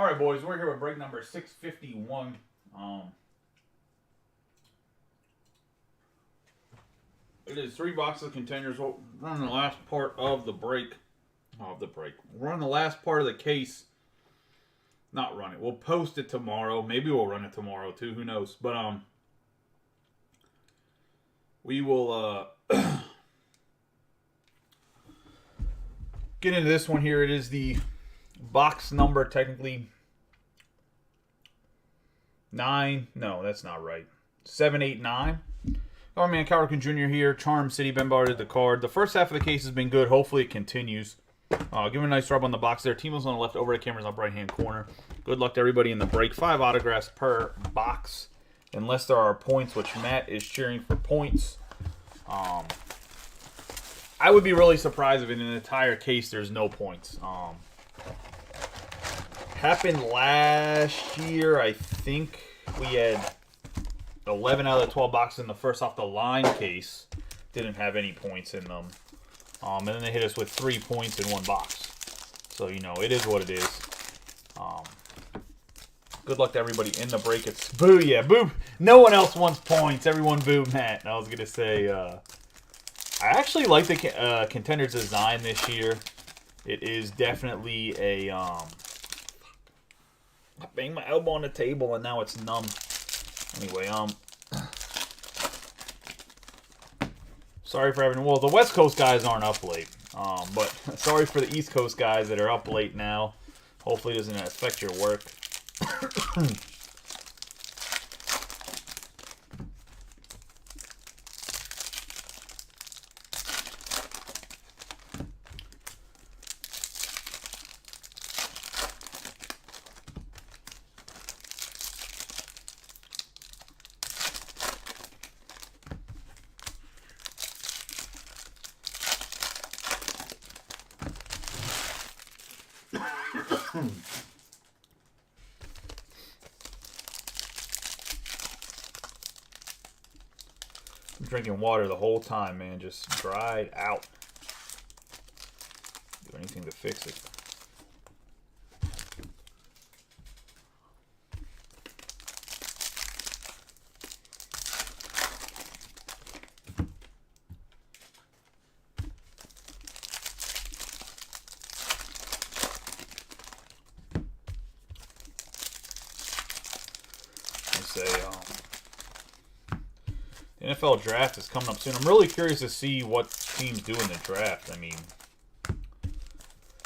All right, boys, we're here with break number 651. It is 3 boxes of Contenders. We'll run the last part of the break. We'll run the last part of the case. Not run it. We'll post it tomorrow. Maybe we'll run it tomorrow too. Who knows? But we will get into this one here. It is the box number technically 9. No, that's not right. 789. Oh man, Calrican Jr. here. Charm City, Ben Bard at the card. The first half of the case has been good. Hopefully it continues. Give him a nice rub on the box there. Timo's on the left, over the camera's up right hand corner. Good luck to everybody in the break. 5 autographs per box. Unless there are points, which Matt is cheering for points. I would be really surprised if in an entire case there's no points. Happened last year. I think we had 11 out of the 12 boxes in the first off the line case didn't have any points in them. And then they hit us with 3 points in one box. So, you know, it is what it is. Good luck to everybody in the break. It's boo, yeah, boo. No one else wants points. Everyone boo Matt. I was going to say, I actually like the Contenders design this year. It is definitely a, I banged my elbow on the table and now it's numb. Anyway, sorry for having, well, the West Coast guys aren't up late. But sorry for the East Coast guys that are up late now. Hopefully it doesn't affect your work. I'm drinking water the whole time, man. Just dried out. Do anything to fix it. The NFL draft is coming up soon. I'm really curious to see what teams do in the draft. I mean,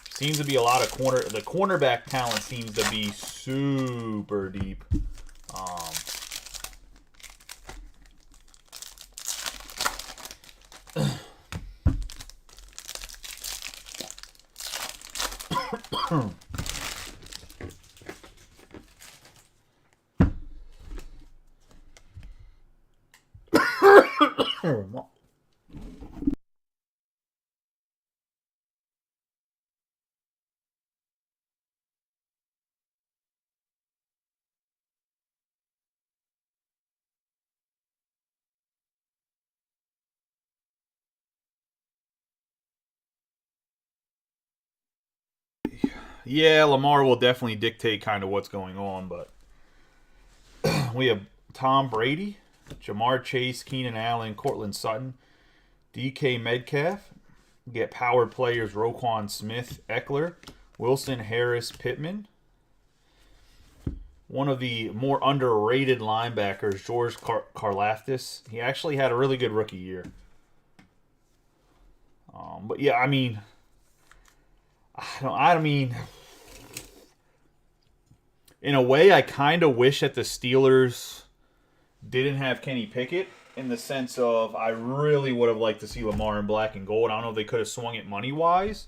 seems to be a lot of the cornerback talent seems to be super deep. Yeah, Lamar will definitely dictate kind of what's going on, but we have Tom Brady, Jamar Chase, Keenan Allen, Cortland Sutton, DK Metcalf. Get power players Roquan Smith, Eckler, Wilson, Harris, Pittman. One of the more underrated linebackers, George Karlaftis. He actually had a really good rookie year. But yeah, I mean, in a way, I kind of wish that the Steelers didn't have Kenny Pickett, in the sense of I really would have liked to see Lamar in black and gold. I don't know if they could have swung it money-wise,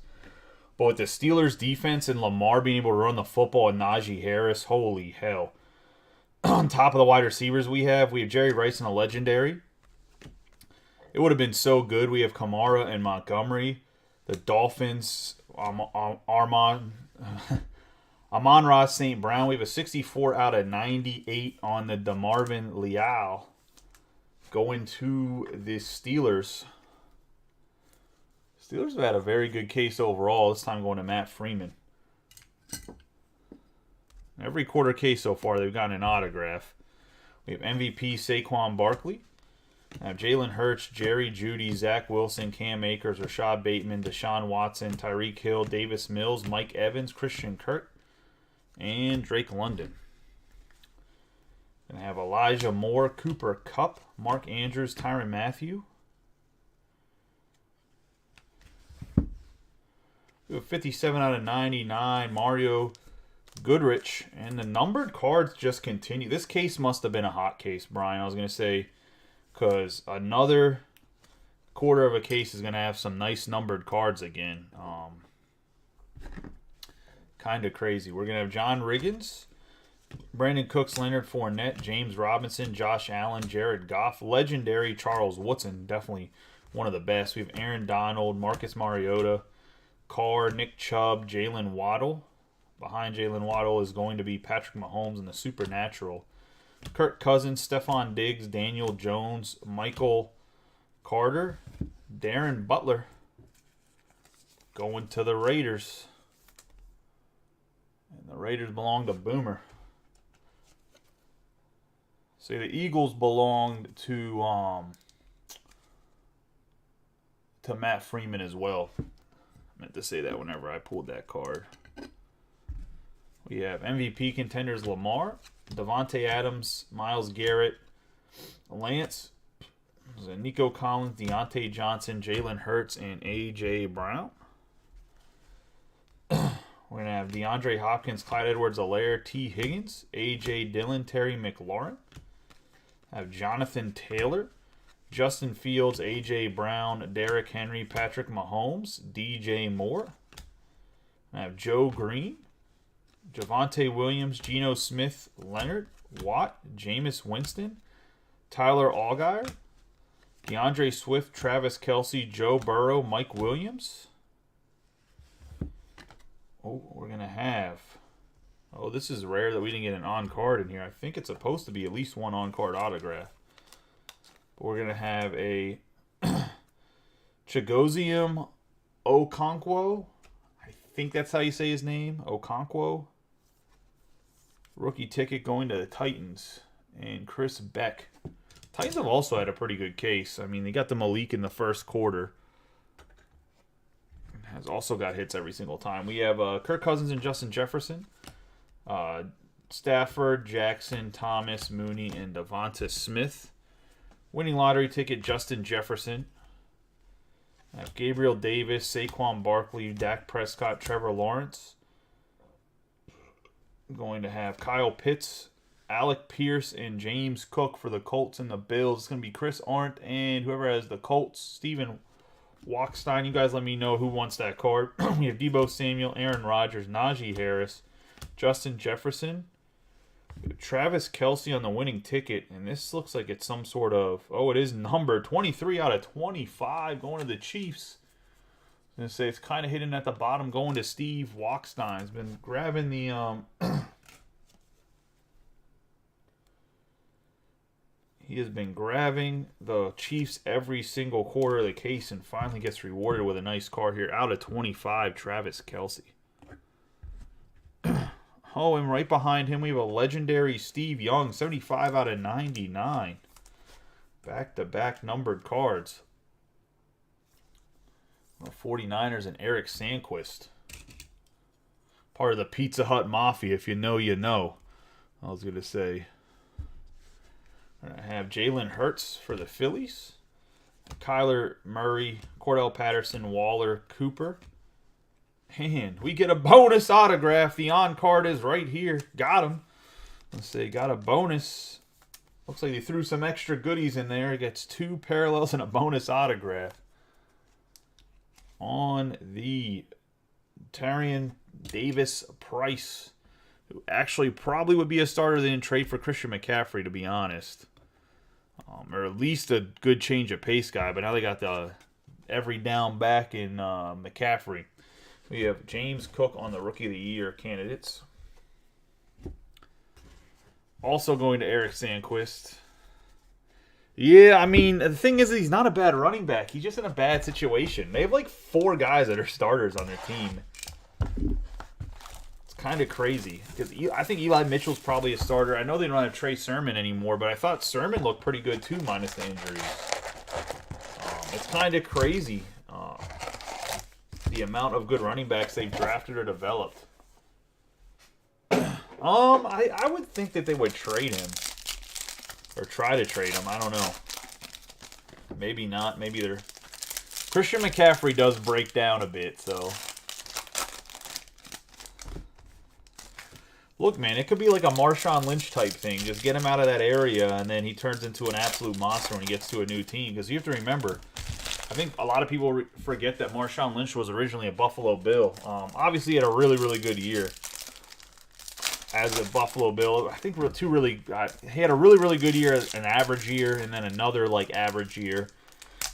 but with the Steelers' defense and Lamar being able to run the football and Najee Harris, holy hell. On top of the wide receivers we have Jerry Rice and a legendary. It would have been so good. We have Kamara and Montgomery. The Dolphins, Amon-Ra St. Brown. We have a 64 out of 98 on the DeMarvin Leal. Going to the Steelers. Steelers have had a very good case overall. This time going to Matt Freeman. Every quarter case so far, they've gotten an autograph. We have MVP Saquon Barkley. I have Jalen Hurts, Jerry Jeudy, Zach Wilson, Cam Akers, Rashad Bateman, Deshaun Watson, Tyreek Hill, Davis Mills, Mike Evans, Christian Kirk, and Drake London. Going to have Elijah Moore, Cooper Kupp, Mark Andrews, Tyrann Mathieu. We have 57 out of 99, Mario Goodrich. And the numbered cards just continue. This case must have been a hot case, Brian. I was going to say, because another quarter of a case is going to have some nice numbered cards again. Kind of crazy. We're going to have John Riggins, Brandon Cooks, Leonard Fournette, James Robinson, Josh Allen, Jared Goff, legendary Charles Woodson, definitely one of the best. We have Aaron Donald, Marcus Mariota, Carr, Nick Chubb, Jalen Waddle. Behind Jalen Waddle is going to be Patrick Mahomes and the Supernatural. Kirk Cousins, Stephon Diggs, Daniel Jones, Michael Carter, Darren Butler. Going to the Raiders. And the Raiders belong to Boomer. See, the Eagles belonged to Matt Freeman as well. I meant to say that whenever I pulled that card. We have MVP contenders Lamar, Devontae Adams, Myles Garrett, Lance, Nico Collins, Deontay Johnson, Jalen Hurts, and A.J. Brown. We're going to have DeAndre Hopkins, Clyde Edwards-Helaire, T. Higgins, A.J. Dillon, Terry McLaurin. Have Jonathan Taylor, Justin Fields, A.J. Brown, Derrick Henry, Patrick Mahomes, D.J. Moore. I have Joe Green, Javonte Williams, Geno Smith, Leonard Watt, Jameis Winston, Tyler Allgeier, DeAndre Swift, Travis Kelce, Joe Burrow, Mike Williams. Oh, we're going to have... Oh, this is rare that we didn't get an on-card in here. I think it's supposed to be at least one on-card autograph. But we're going to have a Chigoziem Okonkwo. I think that's how you say his name. Okonkwo. Rookie ticket going to the Titans. And Chris Beck. Titans have also had a pretty good case. I mean, they got the Malik in the first quarter. Has also got hits every single time. We have Kirk Cousins and Justin Jefferson. Stafford, Jackson, Thomas, Mooney, and Devonta Smith. Winning lottery ticket, Justin Jefferson. I have Gabriel Davis, Saquon Barkley, Dak Prescott, Trevor Lawrence. I'm going to have Kyle Pitts, Alec Pierce, and James Cook for the Colts and the Bills. It's going to be Chris Arndt and whoever has the Colts, Steven Walkstein. You guys let me know who wants that card. We have Deebo Samuel, Aaron Rodgers, Najee Harris, Justin Jefferson, Travis Kelce on the winning ticket, and this looks like it's some sort of, oh, it is numbered 23 out of 25 going to the Chiefs. I was going to say it's kind of hidden at the bottom going to Steve Walkstein. He's been grabbing the he has been grabbing the Chiefs every single quarter of the case and finally gets rewarded with a nice card here. Out of 25, Travis Kelce. Oh, and right behind him, we have a legendary Steve Young, 75 out of 99. Back-to-back numbered cards. 49ers and Eric Sandquist. Part of the Pizza Hut Mafia. If you know, you know. I was going to say. I have Jalen Hurts for the Phillies. Kyler Murray, Cordell Patterson, Waller, Cooper. And we get a bonus autograph. The on-card is right here. Got him. Let's see. Got a bonus. Looks like they threw some extra goodies in there. It gets 2 parallels and a bonus autograph. On the Tyrion Davis Price, who actually probably would be a starter than trade for Christian McCaffrey, to be honest. Or at least a good change of pace guy. But now they got the every down back in McCaffrey. We have James Cook on the Rookie of the Year candidates. Also going to Eric Sandquist. Yeah, I mean, the thing is he's not a bad running back. He's just in a bad situation. They have like 4 guys that are starters on their team. It's kind of crazy because I think Eli Mitchell's probably a starter. I know they don't have Trey Sermon anymore, but I thought Sermon looked pretty good too, minus the injuries. It's kind of crazy the amount of good running backs they've drafted or developed. I would think that they would trade him or try to trade him. I don't know. Maybe not. Maybe they're. Christian McCaffrey does break down a bit, so. Look, man, it could be like a Marshawn Lynch type thing. Just get him out of that area, and then he turns into an absolute monster when he gets to a new team. Because you have to remember, I think a lot of people forget that Marshawn Lynch was originally a Buffalo Bill. Obviously, he had a really, really good year as a Buffalo Bill. I think he had a really, really good year, an average year, and then another, like, average year.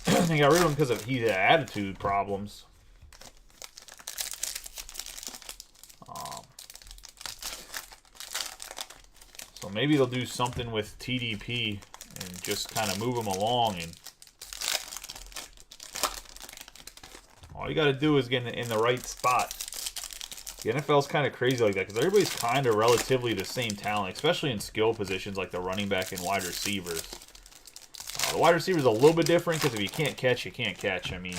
They got rid of him because he had attitude problems. So maybe they'll do something with TDP and just kind of move him along. And all you got to do is get in the right spot. The NFL's kind of crazy like that because everybody's kind of relatively the same talent, especially in skill positions like the running back and wide receivers. The wide receiver's a little bit different because if you can't catch, you can't catch. I mean,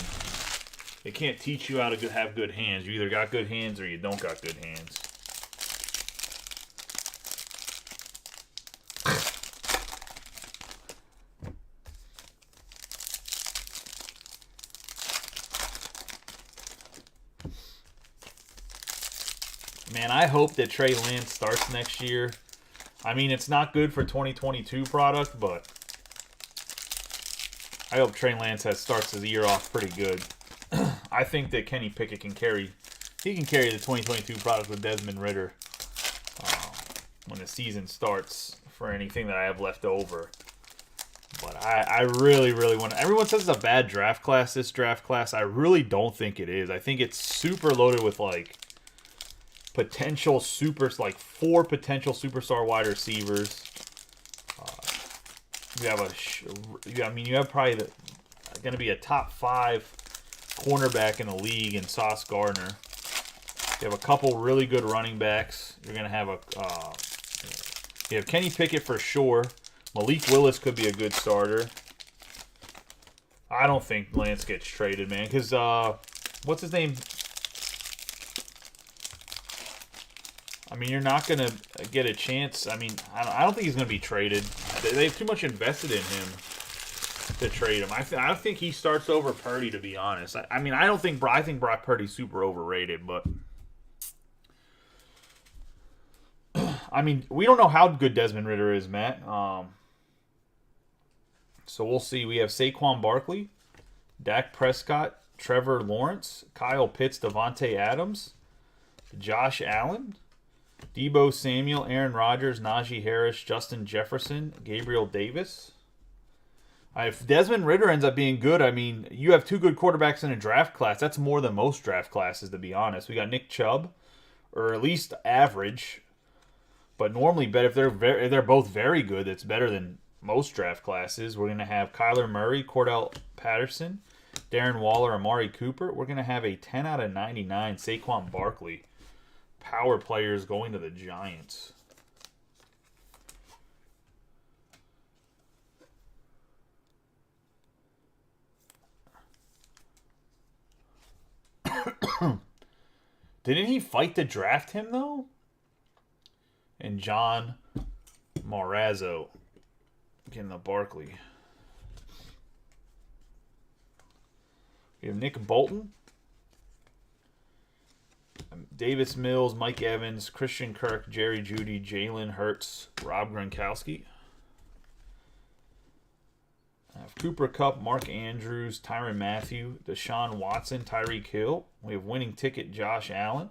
they can't teach you how to have good hands. You either got good hands or you don't got good hands. Man, I hope that Trey Lance starts next year. I mean, it's not good for 2022 product, but I hope Trey Lance starts his year off pretty good. I think that Kenny Pickett can carry the 2022 product with Desmond Ridder when the season starts for anything that I have left over. But I really, really want to. Everyone says it's a bad draft class, this draft class. I really don't think it is. I think it's super loaded with, like, potential like 4 potential superstar wide receivers. You have probably going to be a top 5 cornerback in the league in Sauce Gardner. You have a couple really good running backs. You're going to have you have Kenny Pickett for sure. Malik Willis could be a good starter. I don't think Lance gets traded, man, because what's his name? I mean, you're not going to get a chance. I mean, I don't think he's going to be traded. They've too much invested in him to trade him. I think he starts over Purdy, to be honest. I think Brock Purdy's super overrated, but I mean, we don't know how good Desmond Ridder is, Matt. So we'll see. We have Saquon Barkley, Dak Prescott, Trevor Lawrence, Kyle Pitts, Devontae Adams, Josh Allen, Deebo Samuel, Aaron Rodgers, Najee Harris, Justin Jefferson, Gabriel Davis. If Desmond Ridder ends up being good, I mean, you have 2 good quarterbacks in a draft class. That's more than most draft classes, to be honest. We got Nick Chubb, or at least average, but normally bet if they're both very good, it's better than most draft classes. We're going to have Kyler Murray, Cordell Patterson, Darren Waller, Amari Cooper. We're going to have a 10 out of 99 Saquon Barkley. Power players going to the Giants. Didn't he fight to draft him, though? And John Morazzo getting the Barkley. We have Nick Bolton, Davis Mills, Mike Evans, Christian Kirk, Jerry Jeudy, Jalen Hurts, Rob Gronkowski. I have Cooper Kupp, Mark Andrews, Tyrann Mathieu, Deshaun Watson, Tyreek Hill. We have winning ticket Josh Allen,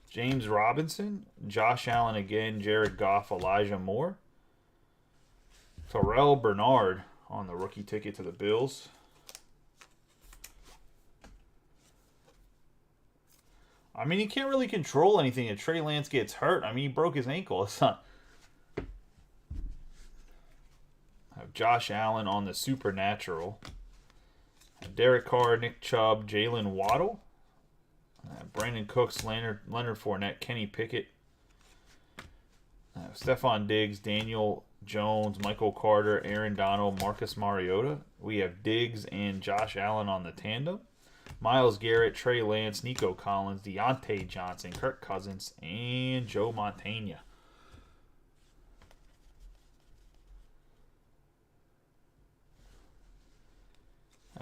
James Robinson, Josh Allen again, Jared Goff, Elijah Moore. Terrell Bernard on the rookie ticket to the Bills. I mean, he can't really control anything if Trey Lance gets hurt. I mean, he broke his ankle. It's not. I have Josh Allen on the Supernatural. Derek Carr, Nick Chubb, Jalen Waddle. Brandon Cooks, Leonard Fournette, Kenny Pickett, Stephon Diggs, Daniel Jones, Michael Carter, Aaron Donald, Marcus Mariota. We have Diggs and Josh Allen on the tandem. Myles Garrett, Trey Lance, Nico Collins, Deontay Johnson, Kirk Cousins, and Joe Montana.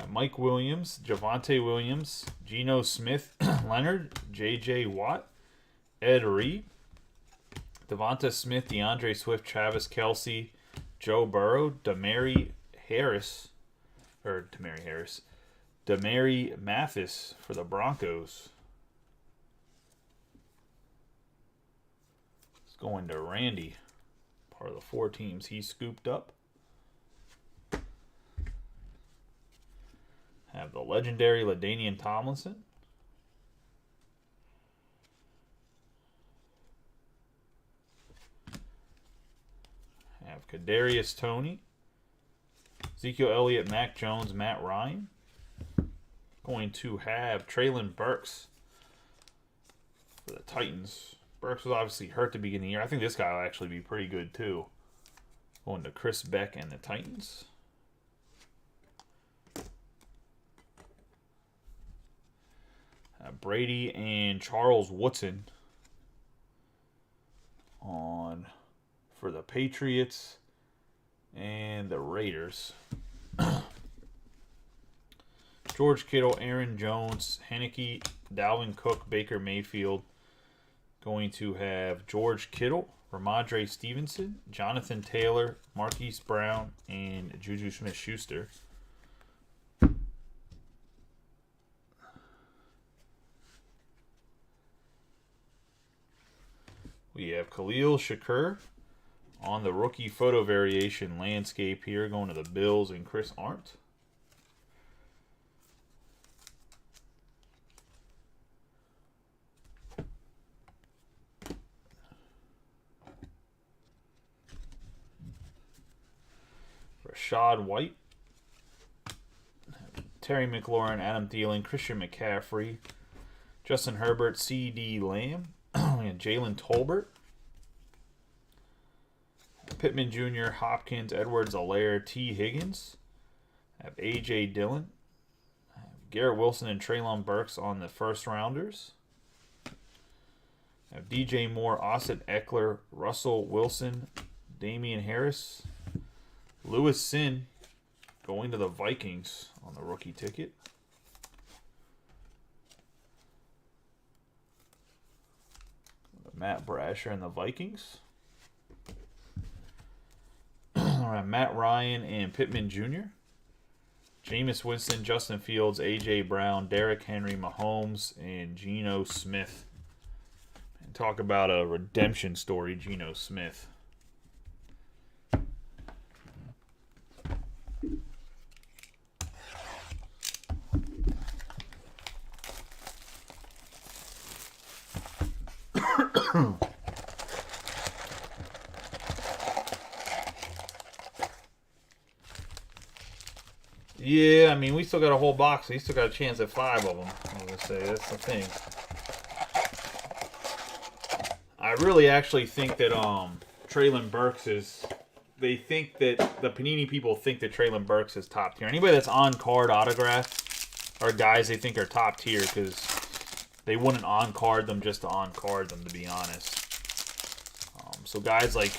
Mike Williams, Javonte Williams, Geno Smith, Leonard, J.J. Watt, Ed Reed, Devonta Smith, DeAndre Swift, Travis Kelce, Joe Burrow, Demary Mathis for the Broncos. It's going to Randy, part of the 4 teams he scooped up. Have the legendary LaDainian Tomlinson. Have Kadarius Toney, Ezekiel Elliott, Mac Jones, Matt Ryan. Going to have Treylon Burks for the Titans. Burks was obviously hurt to begin the year. I think this guy will actually be pretty good too. Going to Chris Beck and the Titans. Brady and Charles Woodson on for the Patriots and the Raiders. George Kittle, Aaron Jones, Heineke, Dalvin Cook, Baker Mayfield. Going to have George Kittle, Ramondre Stevenson, Jonathan Taylor, Marquise Brown, and Juju Smith-Schuster. We have Khalil Shakur on the rookie photo variation landscape here, going to the Bills and Chris Arndt. Rashad White, Terry McLaurin, Adam Thielen, Christian McCaffrey, Justin Herbert, C.D. Lamb, and Jalen Tolbert. Pittman Jr., Hopkins, Edwards-Helaire, T. Higgins. Have A.J. Dillon. Garrett Wilson and Treylon Burks on the first rounders. Have DJ Moore, Austin Eckler, Russell Wilson, Damian Harris. Lewis Sin going to the Vikings on the rookie ticket. Matt Brasher and the Vikings. All right, Matt Ryan and Pittman Jr. Jameis Winston, Justin Fields, A.J. Brown, Derrick Henry, Mahomes, and Geno Smith. And talk about a redemption story, Geno Smith. Yeah, I mean, we still got a whole box. So you still got a chance at 5 of them. I'm going to say that's the thing. I really actually think that Treylon Burks is. They think that the Panini people think that Treylon Burks is top tier. Anybody that's on card autograph are guys they think are top tier because they wouldn't on card them just to on card them, to be honest. So guys like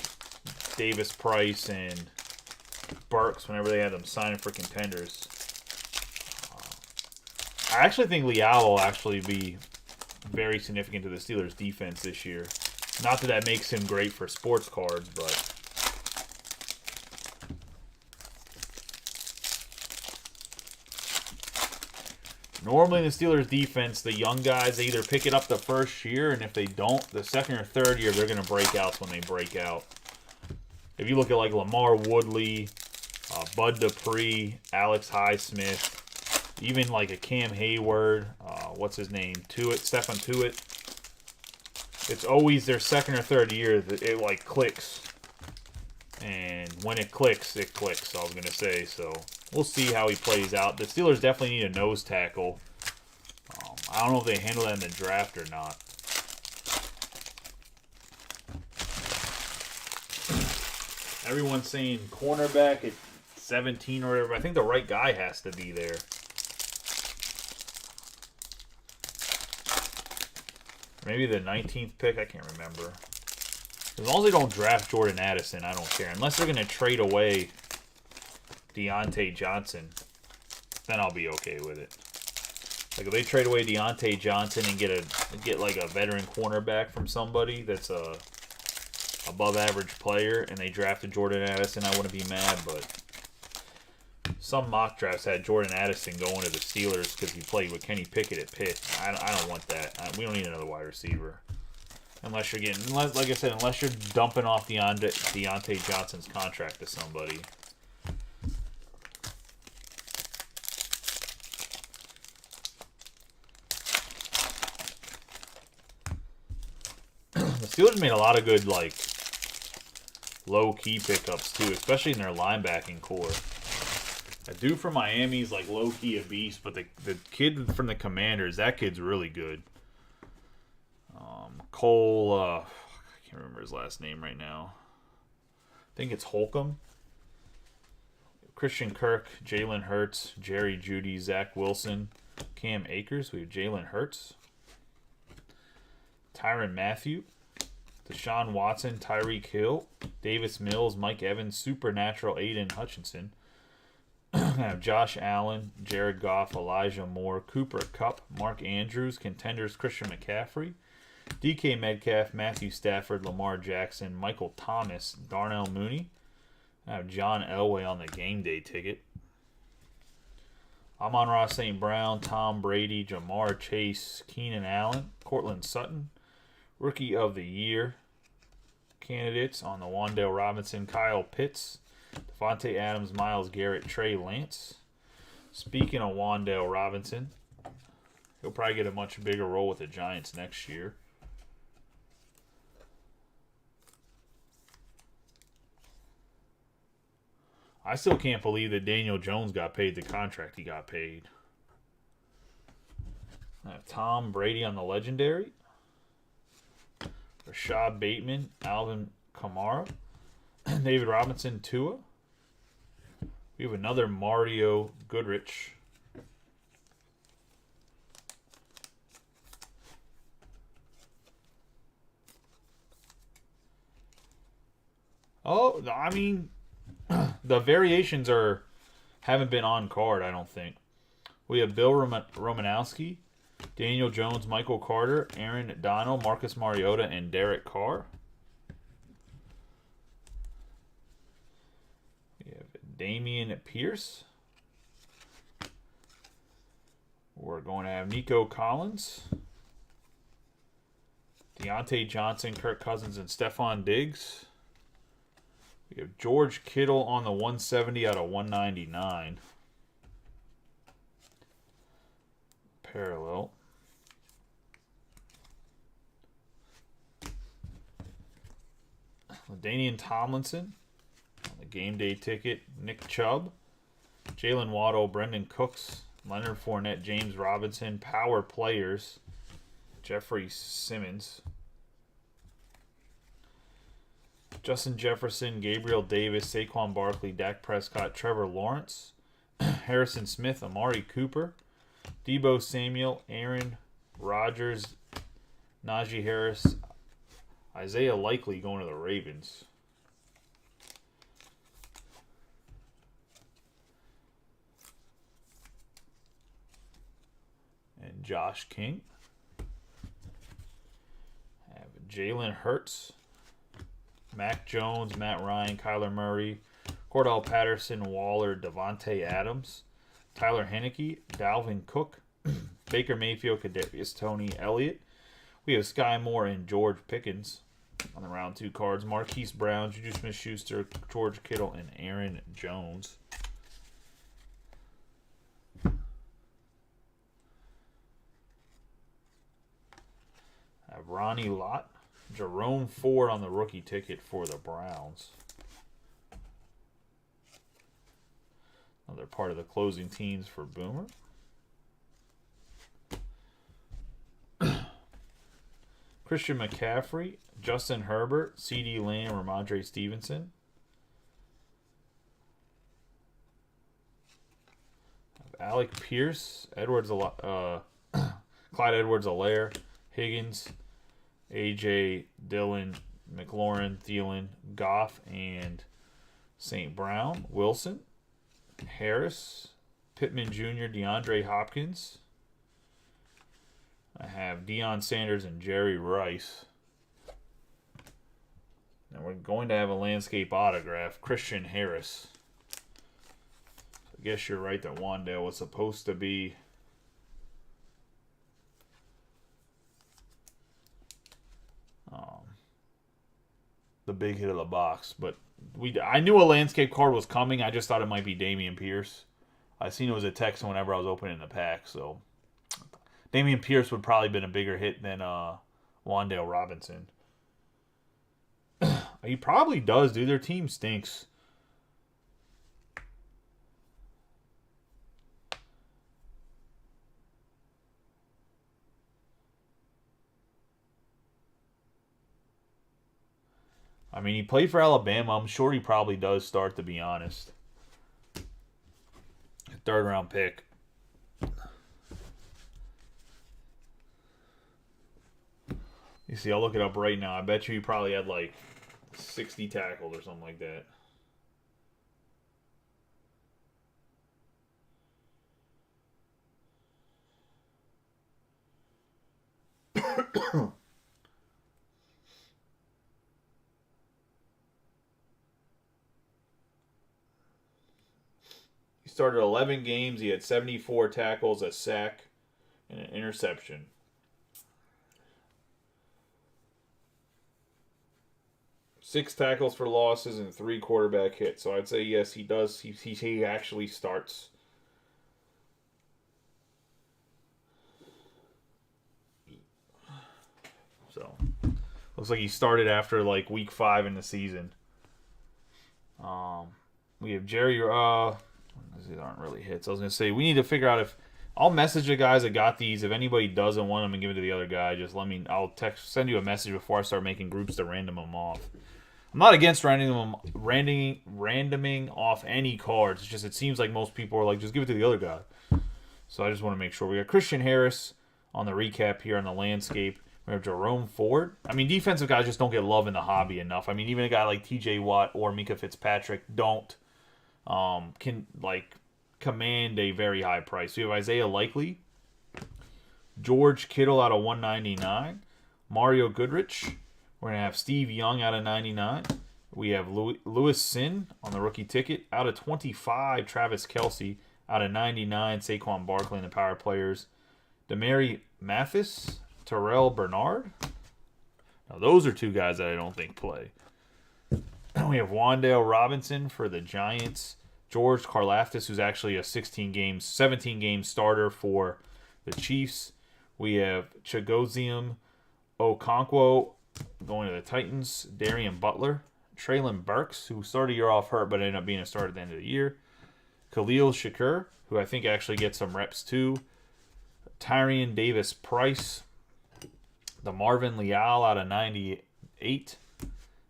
Davis Price and Burks, whenever they had them signing for Contenders, I actually think Leal will actually be very significant to the Steelers' defense this year. Not that that makes him great for sports cards, but normally in the Steelers' defense, the young guys, they either pick it up the first year, and if they don't, the second or third year, they're going to break out when they break out. If you look at like Lamar Woodley, Bud Dupree, Alex Highsmith, even like a Cam Hayward, what's his name, Stefan Tuitt. It's always their second or third year that it like clicks. And when it clicks, I was going to say. So we'll see how he plays out. The Steelers definitely need a nose tackle. I don't know if they handle that in the draft or not. Everyone's saying cornerback at 17 or whatever. I think the right guy has to be there. Maybe the 19th pick. I can't remember. As long as they don't draft Jordan Addison, I don't care. Unless they're going to trade away Deontay Johnson, then I'll be okay with it. Like if they trade away Deontay Johnson and get like a veteran cornerback from somebody that's a above average player, and they drafted Jordan Addison, I wouldn't be mad. But some mock drafts had Jordan Addison going to the Steelers because he played with Kenny Pickett at Pitt. I don't want that. We don't need another wide receiver. Unless you're getting, like I said, unless you're dumping off Deontay Johnson's contract to somebody. The Steelers made a lot of good, like, low-key pickups, too, especially in their linebacking core. A dude from Miami's, like, low-key a beast, but the kid from the Commanders, that kid's really good. Cole, I can't remember his last name right now. I think it's Holcomb. Christian Kirk, Jalen Hurts, Jerry Jeudy, Zach Wilson, Cam Akers. We have Jalen Hurts. Tyrann Mathieu, Deshaun Watson, Tyreek Hill, Davis Mills, Mike Evans, Supernatural Aiden Hutchinson. I have Josh Allen, Jared Goff, Elijah Moore, Cooper Kupp, Mark Andrews, Contenders Christian McCaffrey, DK Metcalf, Matthew Stafford, Lamar Jackson, Michael Thomas, Darnell Mooney. I have John Elway on the game day ticket. Amon-Ra St. Brown, Tom Brady, Jamar Chase, Keenan Allen, Cortland Sutton. Rookie of the Year candidates on the Wan'Dale Robinson, Kyle Pitts, Devontae Adams, Myles Garrett, Trey Lance. Speaking of Wan'Dale Robinson, he'll probably get a much bigger role with the Giants next year. I still can't believe that Daniel Jones got paid the contract he got paid. I have Tom Brady on the legendary. Rashad Bateman, Alvin Kamara, David Robinson, Tua. We have another Mario Goodrich. Oh, I mean, the variations haven't been on card, I don't think. We have Bill Romanowski, Daniel Jones, Michael Carter, Aaron Donald, Marcus Mariota, and Derek Carr. We have Damian Pierce. We're going to have Nico Collins, Deontay Johnson, Kirk Cousins, and Stephon Diggs. We have George Kittle on the 170 out of 199. Parallel. LaDainian Tomlinson on the game day ticket. Nick Chubb, Jalen Waddle, Brendan Cooks, Leonard Fournette, James Robinson. Power players. Jeffrey Simmons, Justin Jefferson, Gabriel Davis, Saquon Barkley, Dak Prescott, Trevor Lawrence, Harrison Smith, Amari Cooper, Deebo Samuel, Aaron Rodgers, Najee Harris, Isaiah Likely going to the Ravens. And Josh King. I have Jalen Hurts, Mac Jones, Matt Ryan, Kyler Murray, Cordell Patterson, Waller, Devontae Adams, Tyler Heineke, Dalvin Cook, Baker Mayfield, Kadarius Toney, Elliott. We have Sky Moore and George Pickens on the round 2 cards. Marquise Brown, Juju Smith-Schuster, George Kittle, and Aaron Jones. I have Ronnie Lott, Jerome Ford on the rookie ticket for the Browns. Another part of the closing teams for Boomer. Christian McCaffrey, Justin Herbert, CeeDee Lamb, Ramondre Stevenson. Alec Pierce, Clyde Edwards-Helaire, Higgins, AJ Dillon, McLaurin, Thielen, Goff, and St. Brown, Wilson, Harris, Pittman Jr., DeAndre Hopkins. I have Deion Sanders and Jerry Rice. And we're going to have a landscape autograph, Christian Harris. I guess you're right that Wandale was supposed to be the big hit of the box, but I knew a landscape card was coming. I just thought it might be Dameon Pierce. I seen it was a text whenever I was opening the pack, so Dameon Pierce would probably been a bigger hit than Wandale Robinson. He probably does, dude. Their team stinks. I mean, he played for Alabama. I'm sure he probably does start, to be honest. Third round pick. You see, I'll look it up right now. I bet you he probably had like 60 tackles or something like that. He started 11 games. He had 74 tackles, a sack, and an interception. Six tackles for losses and 3 quarterback hits. So I'd say yes, he does. He actually starts. So looks like he started after like week 5 in the season. We have Jerry. These aren't really hits. I was gonna say we need to figure out if I'll message the guys that got these. If anybody doesn't want them and give it to the other guy, just let me. I'll send you a message before I start making groups to random them off. I'm not against randoming off any cards. It's just it seems like most people are like, just give it to the other guy. So I just want to make sure. We got Christian Harris on the recap here on the landscape. We have Jerome Ford. I mean, defensive guys just don't get love in the hobby enough. I mean, even a guy like T.J. Watt or Mika Fitzpatrick don't command a very high price. We have Isaiah Likely, George Kittle out of 199, Mario Goodrich. We're going to have Steve Young out of 99. We have Lewis Sin on the rookie ticket. Out of 25, Travis Kelce. Out of 99, Saquon Barkley and the power players. Demary Mathis, Terrell Bernard. Now, those are two guys that I don't think play. We have Wandale Robinson for the Giants. George Karlaftis, who's actually a 17-game starter for the Chiefs. We have Chigozium Okonkwo going to the Titans. Darian Butler. Traylon Burks, who started a year off hurt but ended up being a starter at the end of the year. Khalil Shakur, who I think actually gets some reps too. Tyrion Davis Price. The Marvin Leal out of 98.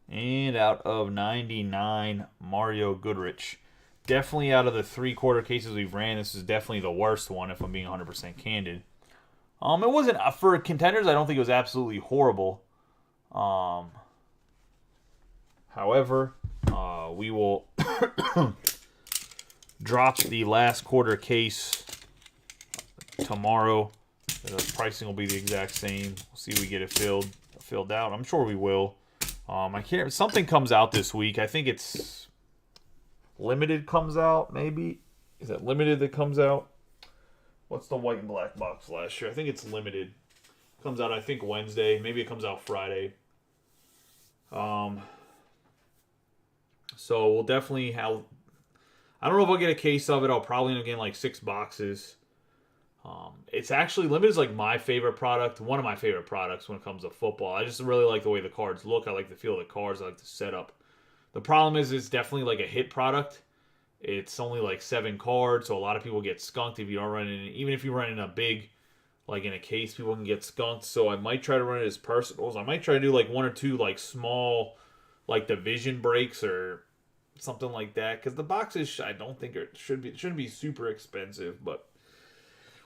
And out of 99, Mario Goodrich. Definitely out of the 3-quarter cases we've ran, this is definitely the worst one, if I'm being 100% candid. It wasn't, for contenders, I don't think it was absolutely horrible. However, we will drop the last quarter case tomorrow. The pricing will be the exact same. We'll see if we get it filled out. I'm sure we will. I can't. Something comes out this week. I think it's limited comes out. Maybe is it limited that comes out? What's the white and black box last year? I think it's limited. Comes out. I think Wednesday. Maybe it comes out Friday. So we'll definitely have. I don't know if I'll get a case of it. I'll probably end up getting like 6 boxes. It's actually limited is like my favorite product, one of my favorite products when it comes to football. I just really like the way the cards look. I like the feel of the cards. I like the setup. The problem is it's definitely like a hit product. It's only like 7 cards, so a lot of people get skunked if you don't run in. Even if you run in a big, like in a case, people can get skunked. So I might try to run it as personals. I might try to do like 1 or 2 like small, like division breaks or something like that. Because the boxes, I don't think it shouldn't be super expensive, but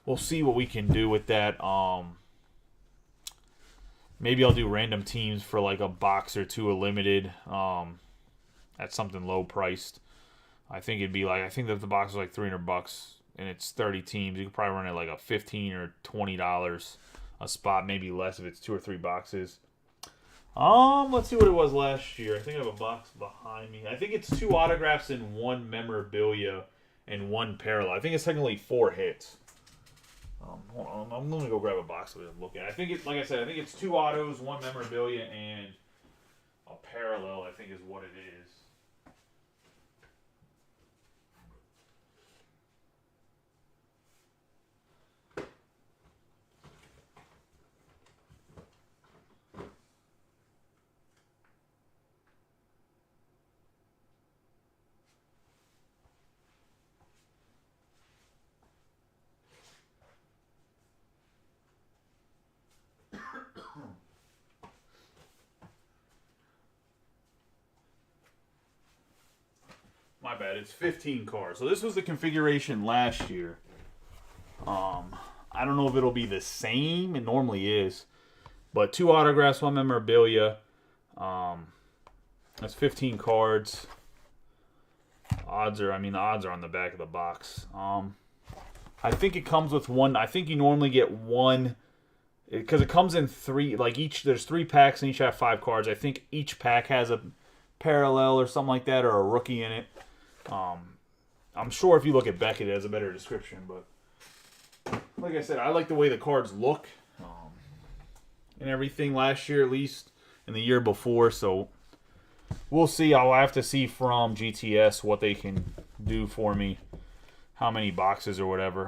we'll see what we can do with that. Maybe I'll do random teams for like a box or two, a limited. At something low priced. I think it'd be like, I think that the box is like $300 and it's 30 teams. You could probably run it like a $15 or $20 a spot, maybe less if it's 2 or 3 boxes. Let's see what it was last year. I think I have a box behind me. I think it's 2 autographs and 1 memorabilia and 1 parallel. I think it's technically 4 hits. Hold on, I'm gonna go grab a box to look at. I think it's, like I said, I think it's 2 autos, 1 memorabilia, and a parallel. I think is what it is. My bad. It's 15 cards. So this was the configuration last year. I don't know if it'll be the same. It normally is. But 2 autographs, 1 memorabilia. That's 15 cards. The odds are on the back of the box. I think it comes with 1. I think you normally get 1 because it comes in 3. Like there's 3 packs and each have 5 cards. I think each pack has a parallel or something like that, or a rookie in it. I'm sure if you look at Beckett, it has a better description, but like I said, I like the way the cards look and everything last year, at least, and the year before. So we'll see. I'll have to see from GTS what they can do for me, how many boxes or whatever.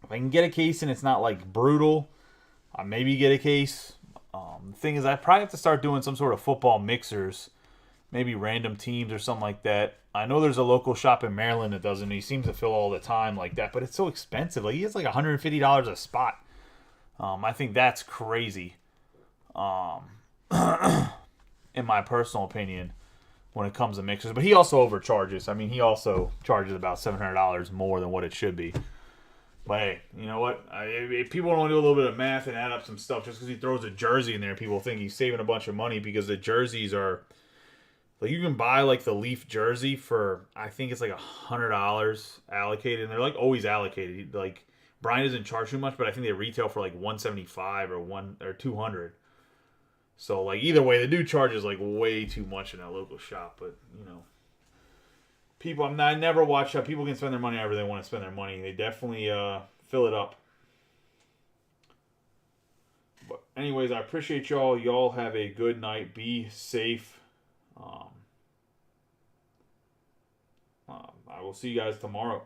If I can get a case and it's not like brutal, I maybe get a case. The thing is, I probably have to start doing some sort of football mixers. Maybe random teams or something like that. I know there's a local shop in Maryland that does it, and he seems to fill all the time like that, but it's so expensive. Like, he has like $150 a spot. I think that's crazy. In my personal opinion, when it comes to mixers. But he also overcharges. I mean, he also charges about $700 more than what it should be. But hey, you know what? If people want to do a little bit of math and add up some stuff, just because he throws a jersey in there, people think he's saving a bunch of money because the jerseys are... Like, you can buy, like, the Leaf jersey for, I think it's like $100 allocated. And they're, like, always allocated. Like, Brian doesn't charge too much, but I think they retail for, like, $175 or $200. So, like, either way, the dude charges, like, way too much in that local shop. But, you know, people, I never watch how people can spend their money however they want to spend their money. They definitely fill it up. But anyways, I appreciate y'all. Y'all have a good night. Be safe. I will see you guys tomorrow.